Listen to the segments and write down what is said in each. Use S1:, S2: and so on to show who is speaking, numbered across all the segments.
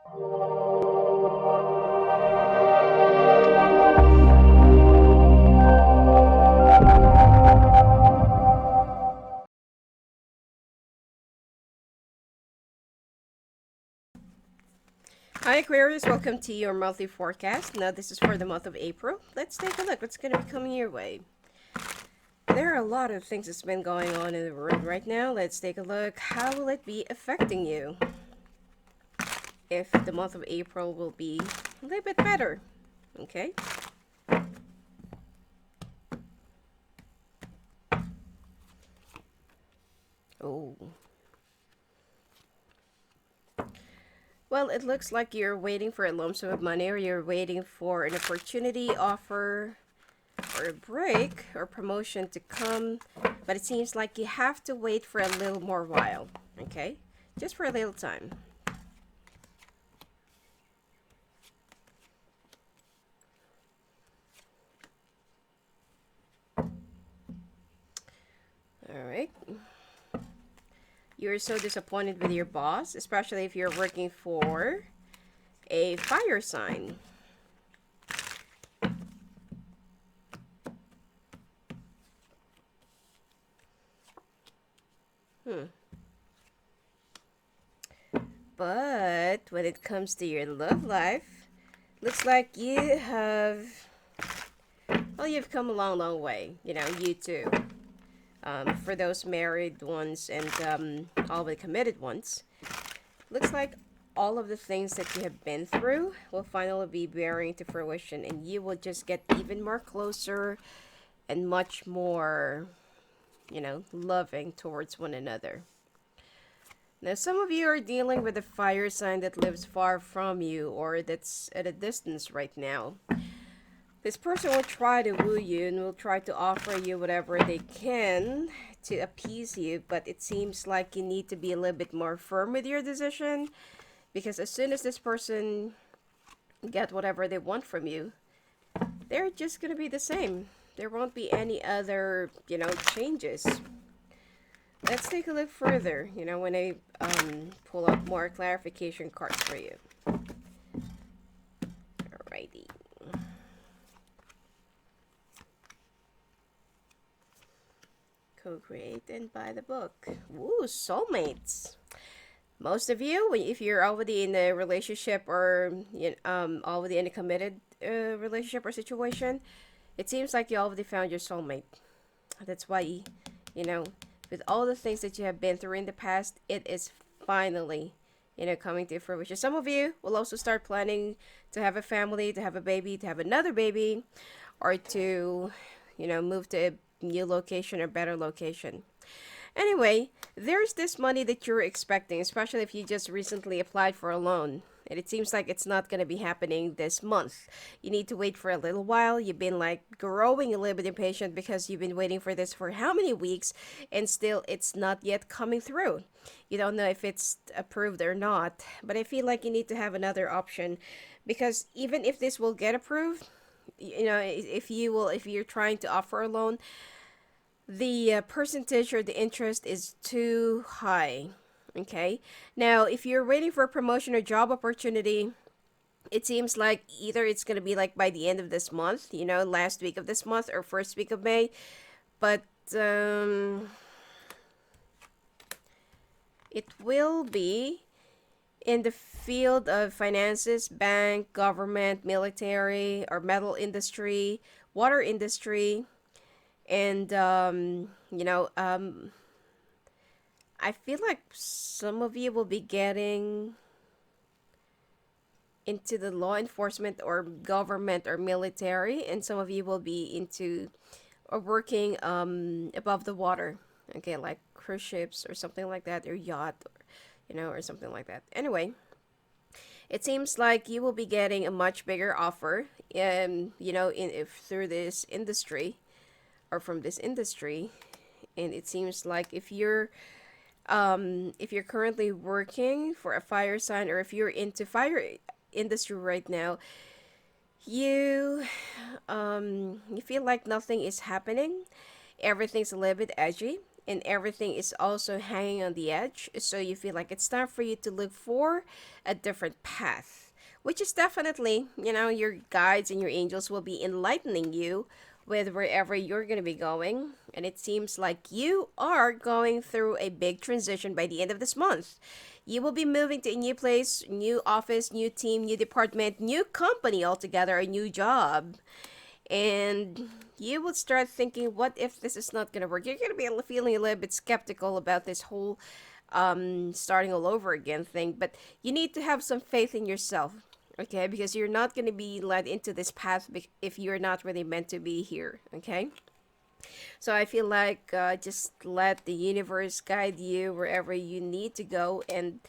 S1: Hi Aquarius, welcome to your monthly forecast. Now this is for the month of April. Let's take a look what's going to be coming your way. There are a lot of things that's been going on in the world right now. Let's take a look. How will it be affecting you? If the month of April will be a little bit better. Okay. Oh. Well, it looks like you're waiting for a lump sum of money, or you're waiting for an opportunity, offer, or a break, or promotion to come. But it seems like you have to wait for a little more while. Okay? Just for a little time. Alright. You're so disappointed with your boss, especially if you're working for a fire sign. But when it comes to your love life, looks like you have, well, you've come a long, long way. You know, you too. For those married ones and all the committed ones, looks like all of the things that you have been through will finally be bearing to fruition, and you will just get even more closer and much more, you know, loving towards one another. Now, some of you are dealing with a fire sign that lives far from you or that's at a distance right now. This person will try to woo you and will try to offer you whatever they can to appease you, but it seems like you need to be a little bit more firm with your decision, because as soon as this person get whatever they want from you, they're just going to be the same. There won't be any other, you know, changes. Let's take a look further, you know, when I pull out more clarification cards for you. Alrighty. Co-create and buy the book. Ooh, soulmates. Most of you, if you're already in a relationship or already in a committed relationship or situation, it seems like you already found your soulmate. That's why, you know, with all the things that you have been through in the past, it is finally, you know, coming to fruition. Some of you will also start planning to have a family, to have a baby, to have another baby, or to, you know, move to a new location or better location. Anyway, there's this money that you're expecting, especially if you just recently applied for a loan. And it seems like it's not going to be happening this month. You need to wait for a little while. You've been like growing a little bit impatient because you've been waiting for this for how many weeks, and still it's not yet coming through. You don't know if it's approved or not. But I feel like you need to have another option, because even if this will get approved, you know, if you're trying to offer a loan, the percentage or the interest is too high. Okay. Now, if you're waiting for a promotion or job opportunity, it seems like either it's going to be like by the end of this month, you know, last week of this month or first week of May. But it will be in the field of finances, bank, government, military, or metal industry, water industry, and I feel like some of you will be getting into the law enforcement or government or military, and some of you will be into or working above the water. Okay, like cruise ships or something like that, or yacht, or, you know, or something like that. Anyway, it seems like you will be getting a much bigger offer, you know, if through this industry or from this industry. And it seems like if you're currently working for a fire sign, or if you're into fire industry right now, you you feel like nothing is happening. Everything's a little bit edgy. and everything is also hanging on the edge. So you feel like it's time for you to look for a different path, which is definitely, your guides and your angels will be enlightening you with wherever you're going to be going. And it seems like you are going through a big transition by the end of this month. You will be moving to a new place, new office, new team, new department, new company altogether, a new job. And you will start thinking, what if this is not going to work? You're going to be feeling a little bit skeptical about this whole starting all over again thing. But you need to have some faith in yourself, okay? Because you're not going to be led into this path if you're not really meant to be here, okay? So I feel like just let the universe guide you wherever you need to go, and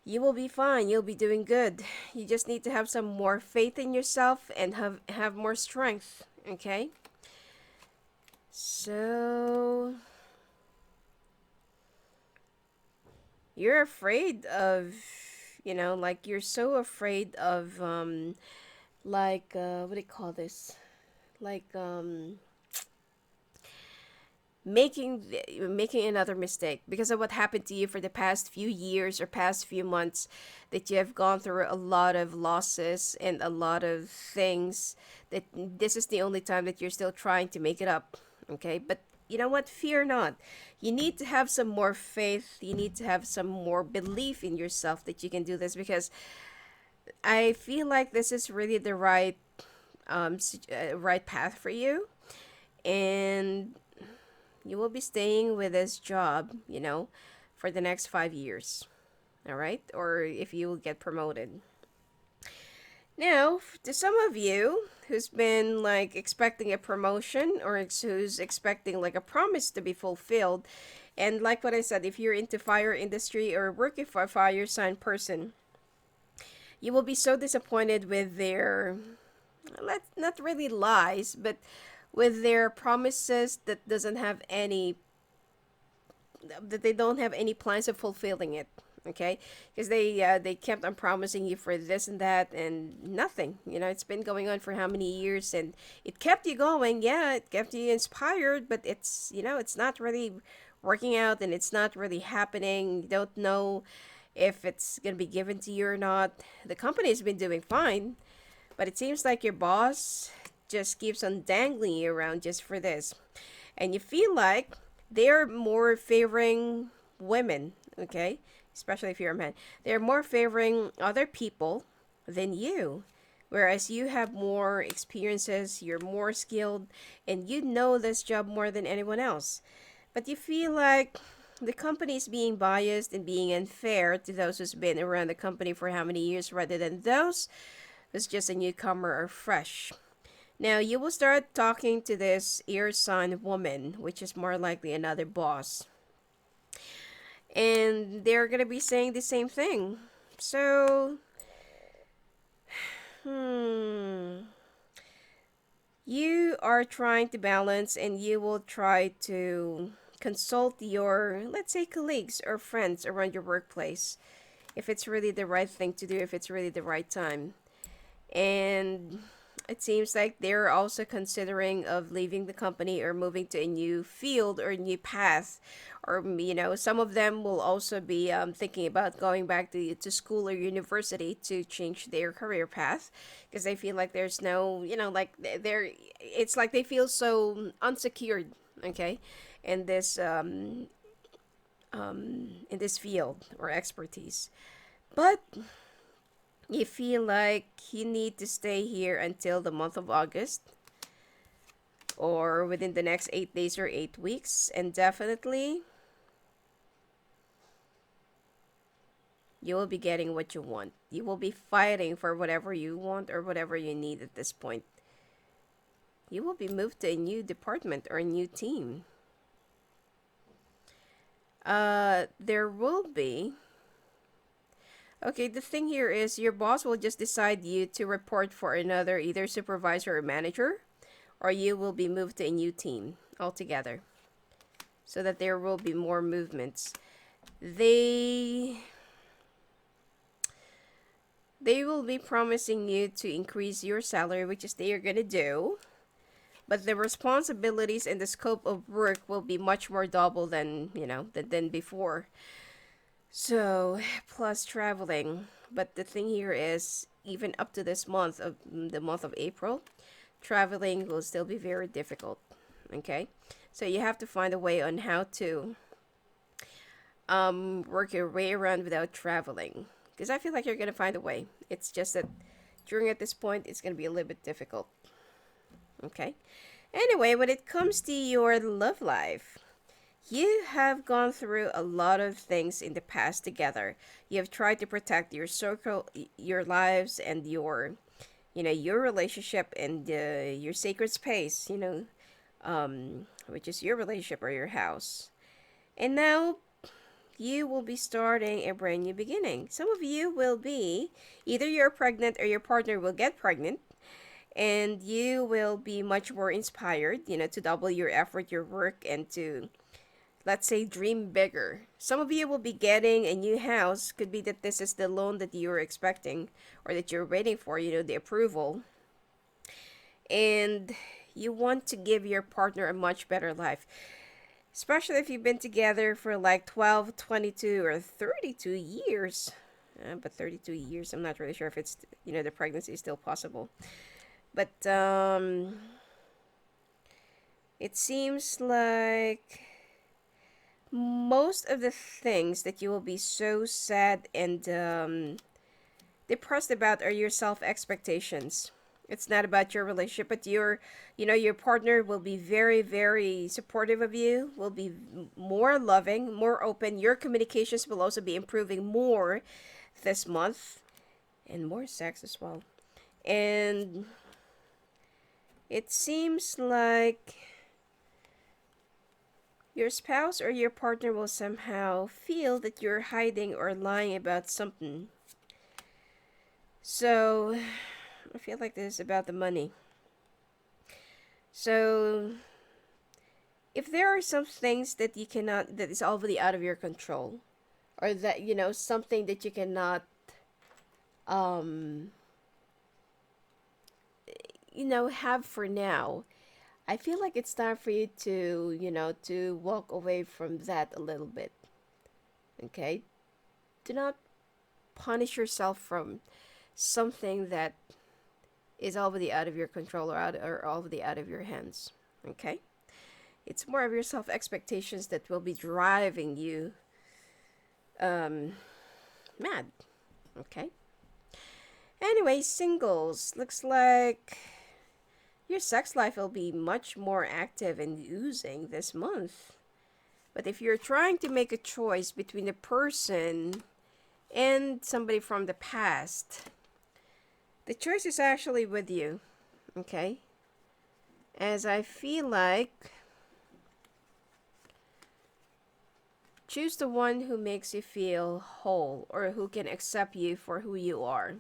S1: you will be fine. You'll be doing good. You just need to have some more faith in yourself and have more strength, okay? So you're afraid of, like you're so afraid of what do you call this? Like making another mistake because of what happened to you for the past few years or past few months, that you have gone through a lot of losses and a lot of things, that this is the only time that you're still trying to make it up, okay? But you know what, fear not. You need to have some more faith, you need to have some more belief in yourself that you can do this, because I feel like this is really the right path for you. And you will be staying with this job, for the next 5 years. All right? Or if you will get promoted. Now, to some of you who's been like expecting a promotion, or who's expecting like a promise to be fulfilled, and like what I said, if you're into fire industry or working for a fire sign person, you will be so disappointed with their, not really lies, but with their promises that they don't have any plans of fulfilling it, okay? Because they kept on promising you for this and that and nothing. It's been going on for how many years, and it kept you going. Yeah, it kept you inspired, but it's not really working out, and it's not really happening. You don't know if it's going to be given to you or not. The company has been doing fine, but it seems like your boss just keeps on dangling you around just for this. And you feel like they're more favoring women, okay? Especially if you're a man. They're more favoring other people than you. Whereas you have more experiences, you're more skilled, and you know this job more than anyone else. But you feel like the company is being biased and being unfair to those who's been around the company for how many years, rather than those who's just a newcomer or fresh. Now, you will start talking to this air sign woman, which is more likely another boss. And they're going to be saying the same thing. So, you are trying to balance, and you will try to consult your, let's say, colleagues or friends around your workplace if it's really the right thing to do, if it's really the right time. And it seems like they're also considering of leaving the company or moving to a new field or a new path, or some of them will also be thinking about going back to school or university to change their career path, because they feel like there's no, like it's like they feel so unsecured, okay, in this in this field or expertise. But you feel like you need to stay here until the month of August, or within the next 8 days or 8 weeks, and definitely you will be getting what you want. You will be fighting for whatever you want or whatever you need at this point. You will be moved to a new department or a new team. There will be. Okay, the thing here is your boss will just decide you to report for another either supervisor or manager, or you will be moved to a new team altogether, so that there will be more movements. They will be promising you to increase your salary, which is they are going to do. but the responsibilities and the scope of work will be much more double than, than before. So, plus traveling. But the thing here is, even up to this month of the month of April, traveling will still be very difficult. Okay? So you have to find a way on how to work your way around without traveling. Because I feel like you're gonna find a way. It's just that during at this point it's gonna be a little bit difficult. Okay? Anyway, when it comes to your love life, you have gone through a lot of things in the past together. You have tried to protect your circle, your lives, and your relationship and your sacred space, which is your relationship or your house. And now you will be starting a brand new beginning. Some of you will be either you're pregnant or your partner will get pregnant, and you will be much more inspired, to double your effort, your work, and to, let's say, dream bigger. Some of you will be getting a new house. Could be that this is the loan that you're expecting or that you're waiting for, the approval. And you want to give your partner a much better life. Especially if you've been together for like 12, 22, or 32 years. But 32 years, I'm not really sure if it's, the pregnancy is still possible. But it seems like most of the things that you will be so sad and depressed about are your self expectations. It's not about your relationship, but your partner will be very, very supportive of you, will be more loving, more open. Your communications will also be improving more this month, and more sex as well. And it seems like your spouse or your partner will somehow feel that you're hiding or lying about something. So, I feel like this is about the money. So, if there are some things that you cannot, that is already out of your control, or that, something that you cannot, um, have for now, I feel like it's time for you to walk away from that a little bit. Okay? Do not punish yourself from something that is already out of your control or already out of your hands. Okay? It's more of your self expectations that will be driving you mad. Okay? Anyway, singles. Looks like your sex life will be much more active and oozing this month. But if you're trying to make a choice between a person and somebody from the past, the choice is actually with you. Okay? As I feel like choose the one who makes you feel whole or who can accept you for who you are.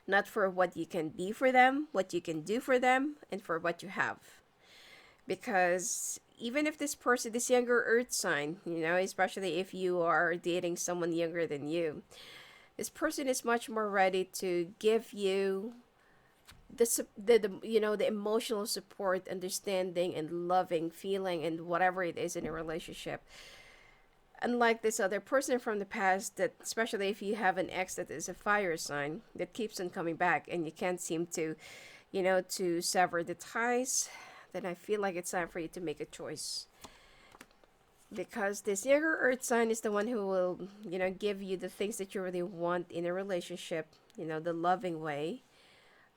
S1: Not for what you can be for them, what you can do for them, and for what you have. Because even if this person, this younger earth sign, especially if you are dating someone younger than you, this person is much more ready to give you the emotional support, understanding, and loving feeling, and whatever it is in a relationship. Unlike this other person from the past, that especially if you have an ex that is a fire sign that keeps on coming back and you can't seem to, to sever the ties, then I feel like it's time for you to make a choice. Because this younger earth sign is the one who will, give you the things that you really want in a relationship, the loving way.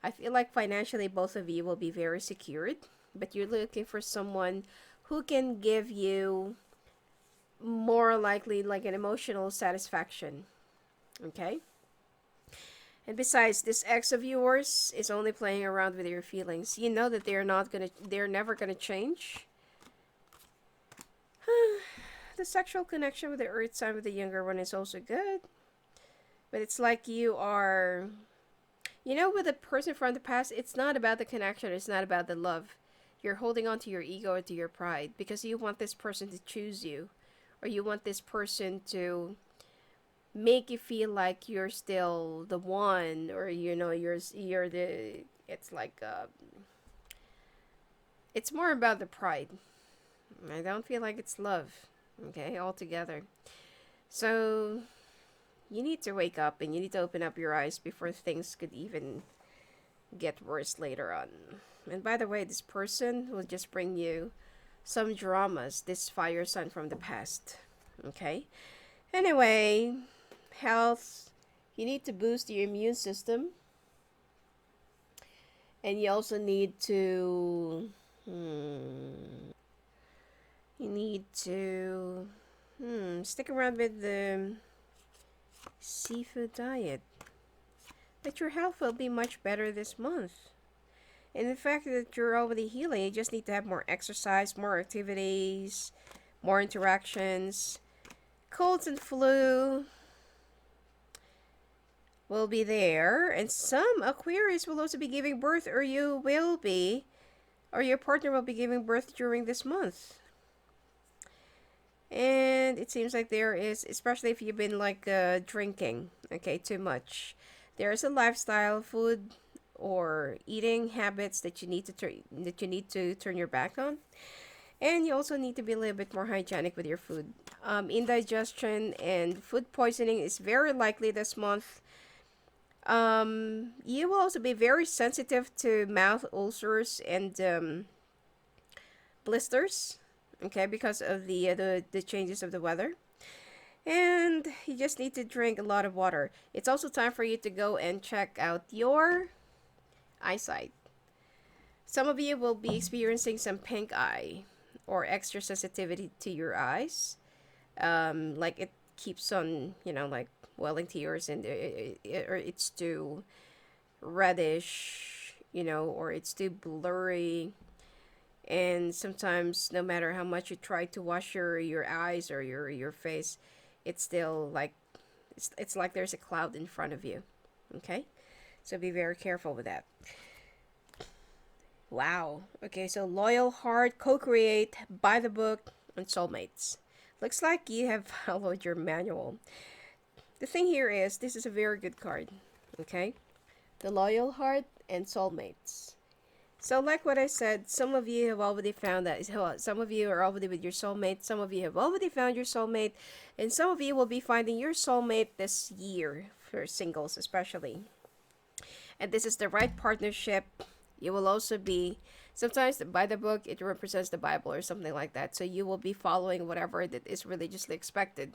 S1: I feel like financially both of you will be very secured, but you're looking for someone who can give you more likely like an emotional satisfaction. Okay? And besides, this ex of yours is only playing around with your feelings. You know that they're never gonna change. The sexual connection with the earth sign with the younger one is also good. But it's like you are, with the person from the past, it's not about the connection, it's not about the love. You're holding on to your ego or to your pride because you want this person to choose you, or you want this person to make you feel like you're still the one, or you're the, it's like It's more about the pride. I don't feel like it's love, okay, altogether. So you need to wake up and you need to open up your eyes before things could even get worse later on. And by the way, this person will just bring you some dramas, this fire sign from the past. Okay? Anyway, health, you need to boost your immune system. And you also need to. You need to. Stick around with the seafood diet. But your health will be much better this month. And the fact that you're already healing, you just need to have more exercise, more activities, more interactions. Colds and flu will be there, and some Aquarius will also be giving birth, or you will be, or your partner will be giving birth during this month. And it seems like there is, especially if you've been like drinking, okay, too much. There is a lifestyle, food, or eating habits that you need to turn your back on. And you also need to be a little bit more hygienic with your food. Indigestion and food poisoning is very likely this month. You will also be very sensitive to mouth ulcers and blisters, okay, because of the changes of the weather. And you just need to drink a lot of water. It's also time for you to go and check out your eyesight. Some of you will be experiencing some pink eye or extra sensitivity to your eyes. Like it keeps on, like welling tears, and or it's too reddish, or it's too blurry. And sometimes, no matter how much you try to wash your eyes or your face, it's still like it's like there's a cloud in front of you. Okay, so be very careful with that. Wow. Okay, so loyal heart, co-create, by the book, and soulmates. Looks like you have followed your manual. The thing here is, this is a very good card. Okay, the loyal heart and soulmates. So like what I said, some of you have already found that. Some of you are already with your soulmate. Some of you have already found your soulmate. And some of you will be finding your soulmate this year, for singles especially. And this is the right partnership. You will also be, sometimes by the book, it represents the Bible or something like that. So you will be following whatever that is religiously expected,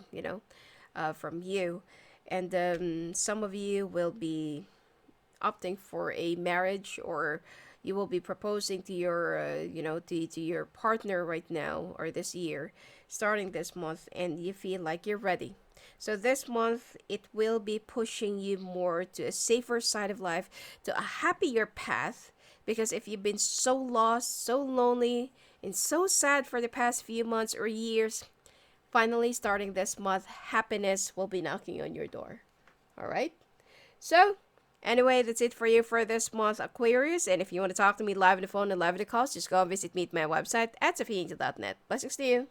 S1: from you. And some of you will be opting for a marriage, or you will be proposing to your to your partner right now or this year, starting this month, and you feel like you're ready. So this month it will be pushing you more to a safer side of life, to a happier path, because if you've been so lost, so lonely, and so sad for the past few months or years, finally starting this month, happiness will be knocking on your door. All right, so anyway, that's it for you for this month, Aquarius. And if you want to talk to me live on the phone and live in the calls, just go and visit me at my website at sophiaangel.net. Blessings to you.